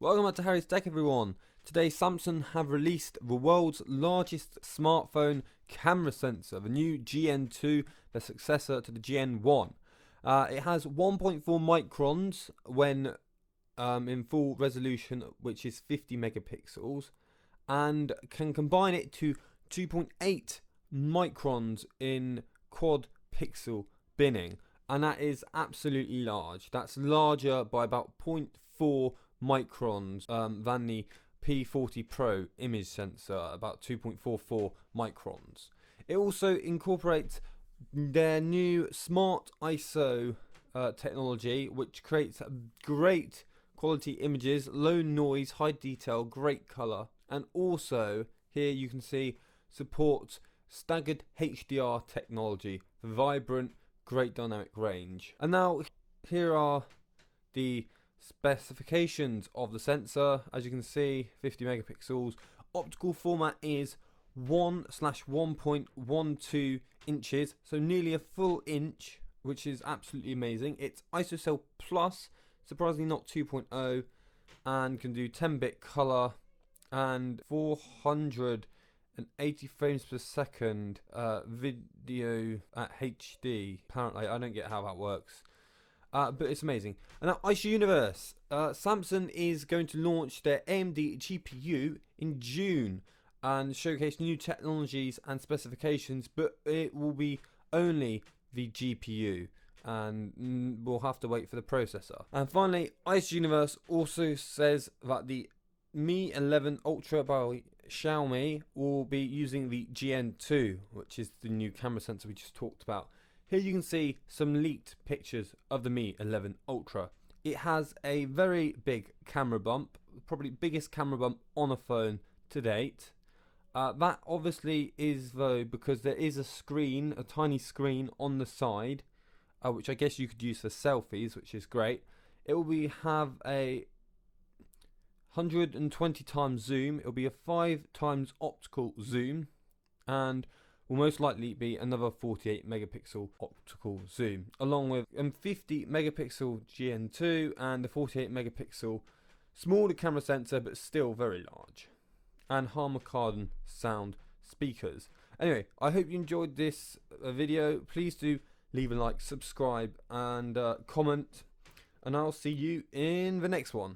Welcome back to Harry's Tech, everyone. Today Samsung have released the world's largest smartphone camera sensor, the new GN2, the successor to the GN1. It has 1.4 microns when in full resolution, which is 50 megapixels, and can combine it to 2.8 microns in quad pixel binning, and that is absolutely large. That's larger by about 0.4 microns than the P40 Pro image sensor, about 2.44 microns. It also incorporates their new smart ISO technology, which creates great quality images, low noise, high detail, great color, and also here you can see supports staggered HDR technology for vibrant, great dynamic range. And now here are the specifications of the sensor. As you can see, 50 megapixels. Optical format is 1/1.12 inches, so nearly a full inch, which is absolutely amazing. It's ISOCELL Plus, surprisingly not 2.0, and can do 10-bit color and 480 frames per second video at HD. Apparently, I don't get how that works. But it's amazing. And now, Ice Universe. Samsung is going to launch their AMD GPU in June and showcase new technologies and specifications, but it will be only the GPU, and we'll have to wait for the processor. And finally, Ice Universe also says that the Mi 11 Ultra by Xiaomi will be using the GN2, which is the new camera sensor we just talked about. Here you can see some leaked pictures of the Mi 11 Ultra. It has a very big camera bump, probably biggest camera bump on a phone to date. That obviously is though because there is a screen, a tiny screen on the side, which I guess you could use for selfies, which is great. It will have a 120 times zoom. It will be a 5 times optical zoom, and will most likely be another 48 megapixel optical zoom, along with a 50 megapixel GN2 and the 48 megapixel smaller camera sensor, but still very large, and Harman Kardon sound speakers. Anyway, I hope you enjoyed this video. Please do leave a like, subscribe, and comment, and I'll see you in the next one.